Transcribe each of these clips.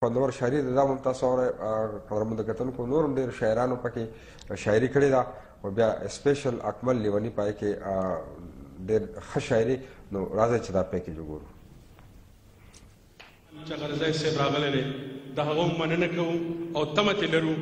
خوندور شاعري ده دا هم تاسو اورئ قدرمنو کتونکو نور هم ډېر شاعرانو پکې شاعري کړې ده او بیا سپیشل اکمل لیوني پای کې ډېر ښه شاعري نو راځئ چې دا پیکیج وګورو. چې غرضی صاحب راغلی دی د هغه هم مننه کوو او تمه ترې لرو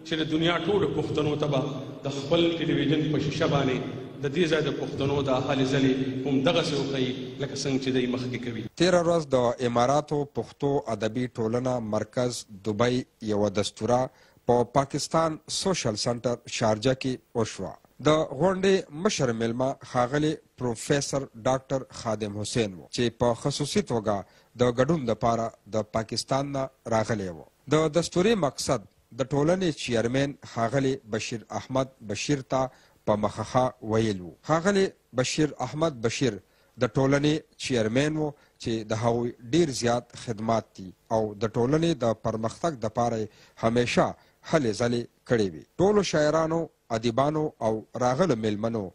چې د دنیا ټولو پښتنو ته به د خپل ټلویزیون په شیشه باندې د دې ځای د پښتنو د هلې ځلې هم دغسې وښیي لکه څنګه چې دی مخکې کوي. تېره ورځ د اماراتو پښتو ادبي ټولنه مرکز دوبۍ یوه دستوره په پاکستان سوشل سنټر شارجه کې وشوه. د غونډې مشر میلمه ښاغلی پروفیسر ډاکټر خادم حسین و چې په خصوصي توګه د ګډون دپاره د پاکستان نه راغلی و. د دستورې مقصد د ټولنې چیرمین ښاغلی بشیر احمد بشیر ته په مخه ویل و. ښاغلی بشیر احمد بشیر د ټولنې چیرمین و چې د هغوی ډیر زیات خدمات دي او د ټولنې د پرمختګ دپاره همیشه هلې ځلې کړې وي. ټولو شاعرانو، ادیبانو او راغلو میلمنو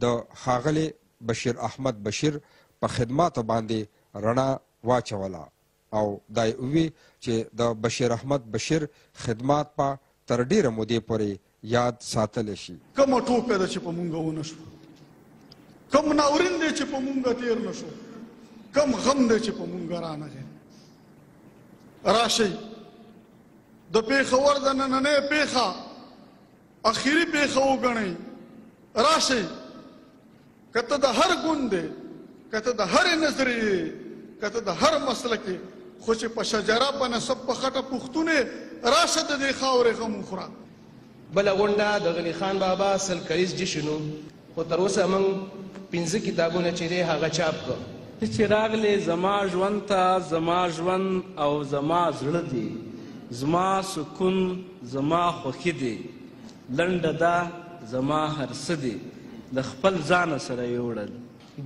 د ښاغلي بشیر احمد بشیر په خدماتو باندې رڼا واچوله او دا یې ووي چې د بشیر احمد بشیر خدمات په تر ډیره مودې پورې یاد ساتلی شي. کومه ټوکه ده چې په مونږ ونه شو، کوم ناورین دی چې په مونږ تیر نه شو، کوم غم دی چې په مونږ رانغی. راشئ د پېښور د نننۍ پېښه اخري پېښه وګڼئ. راشئ که ته د هر ګوند دی، که ته د هرې نظریې، که ته د هر مسلکې، خو چې په شجره په نسب په خټه پښتون یې، راشه د دې خاورې غم وخوره. بله غونډه د غني خان بابا 100 کلیز جشن و، خو تر اوسه موږ 15 کتابونه چې دی هغه چاپ کړ. چې راغلی زما ژوند ته زما ژوند او زما زړه دی، زما سکون زما خوښي دی، لنډه ده زما هر څه دی، د خپل ځانه سره یې وړل.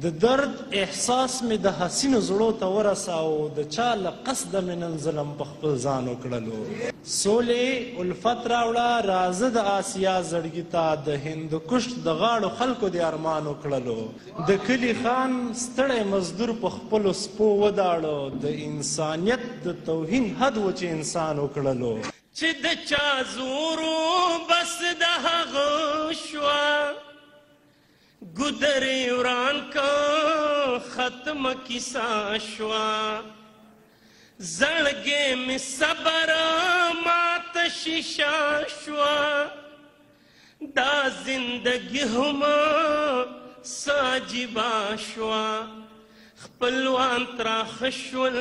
د درد احساس مې د حسینو زړو ته ورساو، د چا له قصده مې نن ظلم په خپل ځان وکړلو. سولې الفت راوړه رازه د آسیا زړګي ته، د هندوکش د غاړو خلکو د ارمان وکړلو. د کلي خان ستړی مزدور په خپلو سپو وداړو، د انسانیت د توهین حد و چې انسان وکړلو. چې د چا زورو بس د هغه شوه، گدری وران کا ختم کیسا شوا، زړګې مې صبر مات شیشا شوا، دا زندگی هم ساجبا شوا، خپلوان تراخ شول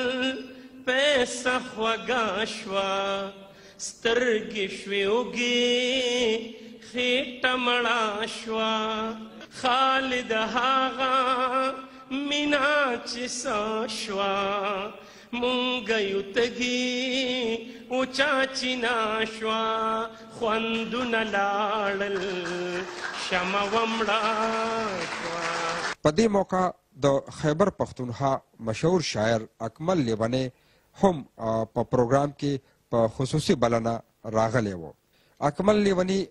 پیسه خوږا شوا، سترګې شوې اوږې خېټه مړه شوا، خالد هاغا مینا چې سا شوا، مونږ یو تږي اوچا چینا شوا، خوندونه لاړل شمه ومړه شوا. په دې موقع د خیبر پښتونخوا مشهور شاعر اکمل لیونی هم په پروګرام کې په خصوصي بلنه راغلی و. اکمل لیونی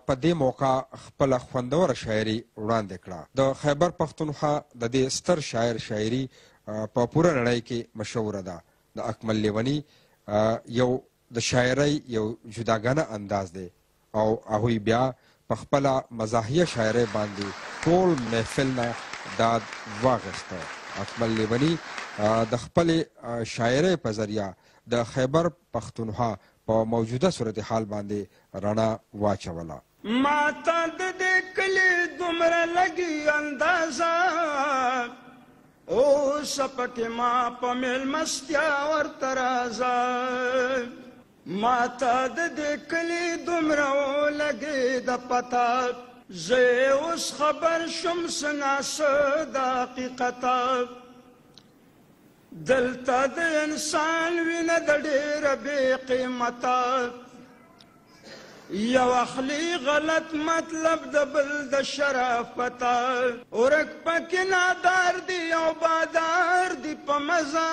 په دې موقع خپله خوندوره شاعري وړاندې کړه. د خیبر پښتونخوا د دې ستر شاعر شاعري په پوره نړۍ کې مشهوره ده. د اکمل لیونی یو د شاعرۍ یو جداګانه انداز دی او هغوی بیا په خپله مزاحیه شاعرۍ باندې ټول محفل نه داد واخیسته. اکمل لیونی د خپلې شاعرۍ په ذریعه د خیبر پښتونخوا په موجوده صورتحال باندې رڼا واچوله. ما ته د دې کلي دومره لګي اندازه، اوس پکې ما په میلمستیا ورته راځه. ما ته د دې کلي دومره ولګي د پته، زه اوس خبر شم څنګه څه د حقیقته. دلته د انسان وینه د ډېره بې قیمته، یو اخلي غلط مطلب د بل د شرافته، ورک پکې نادار دی او بادار دی په مزه،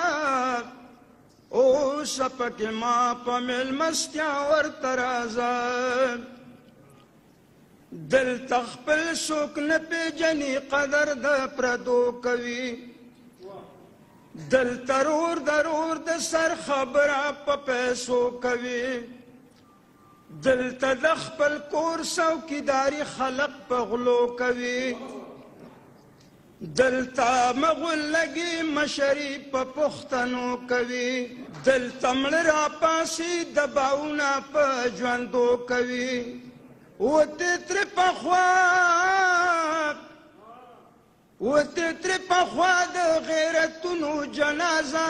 اوس پکې ما په میلمستیا ورته راځه. دلته خپل څوک نه پېژني قدر د پردو کوي، دل ترور درور د سر خبره په پیسو کوي دلته د خپل کور څوکیداري خلق په غلو کوي دلته مغول لګي مشري په پښتنو کوي دلته مړه راپاسي دباونه په ژوندو کوي وته تر پخوا د غیرتونو جنازه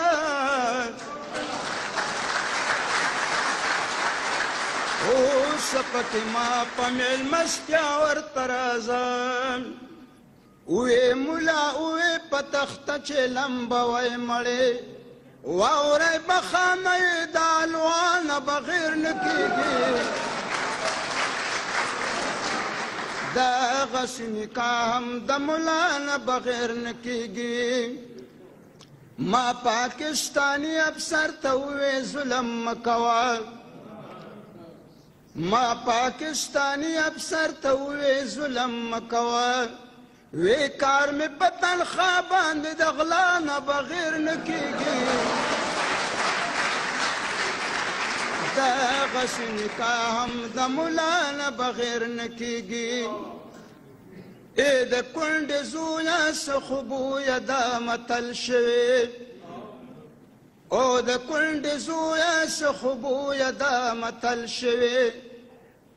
اوس پکې ما په میلمستیا ورته راځم وې ملا وې په تخته چې لمبوی مړې واورئ بخانه د الوانه بغیر نه کېږي دغسې نکاح هم د ملا نه بغیر نه کېږي ما پاکستاني افسر ته ووې ظلم مه کوه ما پاکستانی افسر ته وې ظلم مه کوه وې کار مې په تنخواه باندې د غلا نه بغیر نه کېږي دغسې نکاح هم د ملا نه بغیر نه کېږي ای د کونډې زویه څه خو بویه دا متل شوې او د کونډې زویه څه خو بویه دا متل شوې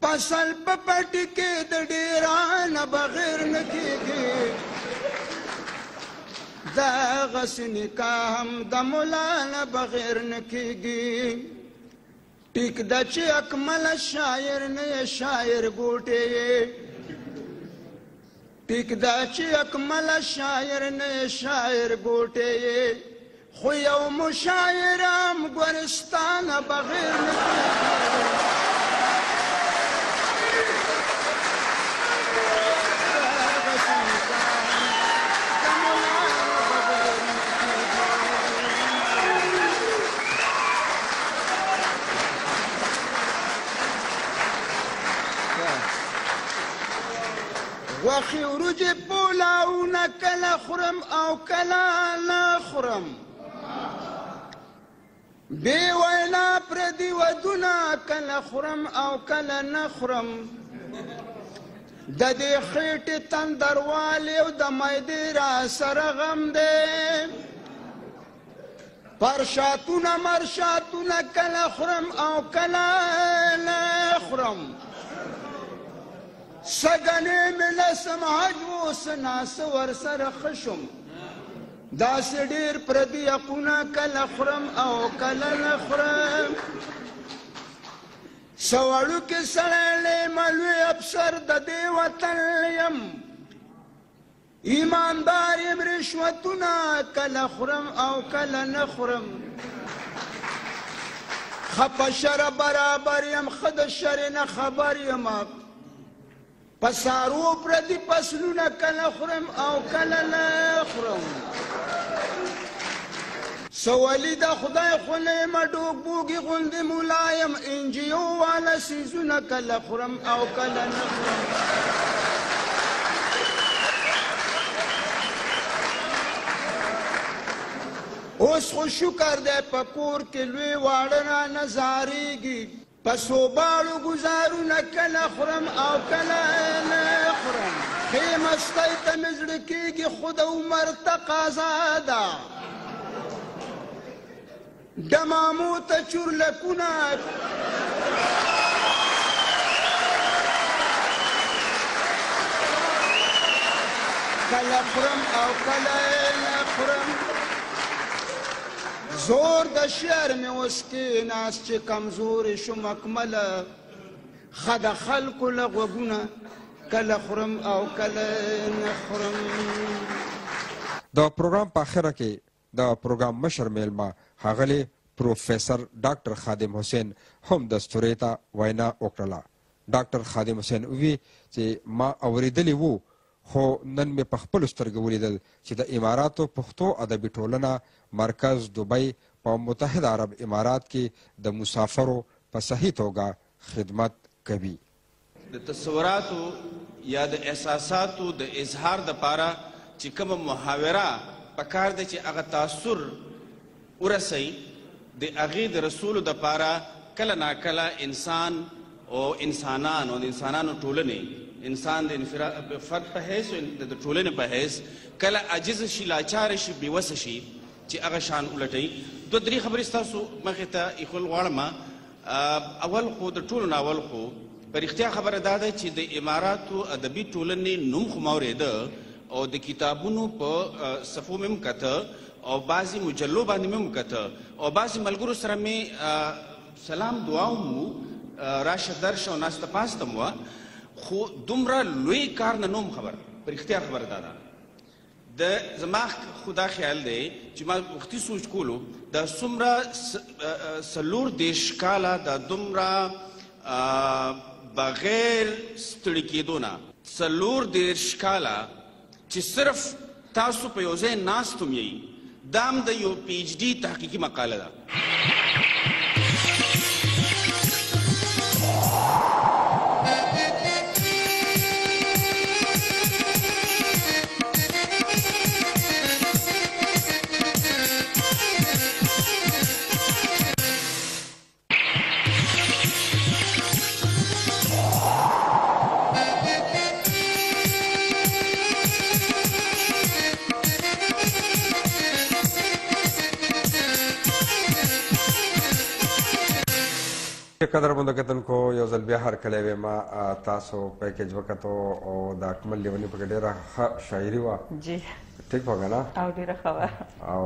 فصل په پټي کې د ډیرانه بغیر نه کېږي دغسې نکاح هم د ملا نه بغیر نه کېږي ټیک ده چې اکمله شاعر نه یې شاعر ګوټې یې ټیک ده چې اکمله شاعر نه یې شاعر ګوټې یې خو یو مشاعر هم ګورستانه بغیر نه کېږي غوښې وریجې پولاونه کله خورم او کله نه خورم بې وینا پردي ودونه کله خورم او کله نه خورم د دې خېټې تندروالې او د معدې را سره غم دی پرشاتونه مرشاتونه کله خورم او کله نه خورم سګنې مې لسم حج اوس ناسه ورسره ښه شم داسې ډېر پردي حقونه کله خورم او کله نه خورم څه وړوکې سړی لیمه لوی افسر د دې وطن یم ایماندار یم رشوتونه کله خورم او کله نه خورم ښه په شره برابر یم ښه د شرې نه خبر یم پسارو پردي فصلونه کله خورم او کله نه خورم سوالي د خدای خو نه یم ډوک بوګي غوندې ملایم انجیو والا سیزونه کله خورم او کله نه خورم اوس خو شکر دی په کور کې لوی واړه رانه زارېږي په صوباړو ګزارونه کله خورم او کله نه خورم ښې مستۍ ته مې زړه کېږي خو د عمر تقاضا ده دمامو ته چورلکونه کله خورم او کله نه خورم زور د شعر مې اوس کېناست چې کمزورې شوم اکمله ښه د خلکو له غوږونه کله خورم او کله نه خورم د پروګرام په اخره کې د پروګرام مشر میلمه ښاغلی پروفیسر ډاکټر خادم حسین هم دستورې ته وینا وکړله ډاکټر خادم حسین ووی چې ما اورېدلی وو خو نن مې په خپلو سترګو ولیدل چې د اماراتو پښتو ادبي ټولنه مرکز دوبۍ په متحده عرب امارات کې د مسافرو په صحیح توګه خدمت کوي د تصوراتو یا د احساساتو د اظهار دپاره چې کومه محاوره پکار دی چې هغه تاثر ورسوي د هغې د رسولو دپاره کله ناکله انسان او انسانان او د انسانانو ټولنې انسان د فرد په حیث د ټولنې په حیث کله عاجز شي لاچاره شي بېوسه شي چې هغه شان ولټوي دوه درې خبرې ستاسو مخې ته ایښول غواړم اول خو د ټولو نه اول خو په رښتیا خبره دا ده چې د اماراتو ادبي ټولنې نوم خو مه اورېده او د کتابونو په صفو مې هم کته او بعضې مجلو باندې مې هم کته او بعضې ملګرو سره مې سلام دعا هم و راشه درشه او ناسته پاسته م وه خو دومره لوی کار نه نوم خبر په رښتیا خبره دا ده د زما خو دا خیال دی چې ما وختي سوچ کولو دا څومره څلور دېرش کاله دا دومره بغیر ستړي کېدو نه څلور دېرش کاله چې صرف تاسو په یو ځای ناست هم یئ دا هم د یو پی ایچ ډي تحقیقي مقاله ده قدرمندو کتونکو یو ځل بیا هرکلی ویم تاسو پیکیج وکتو او د اکمل لیوني پکې ډېره ښه شاعري وه جی ټیک وه که نه او ډېره ښه وه او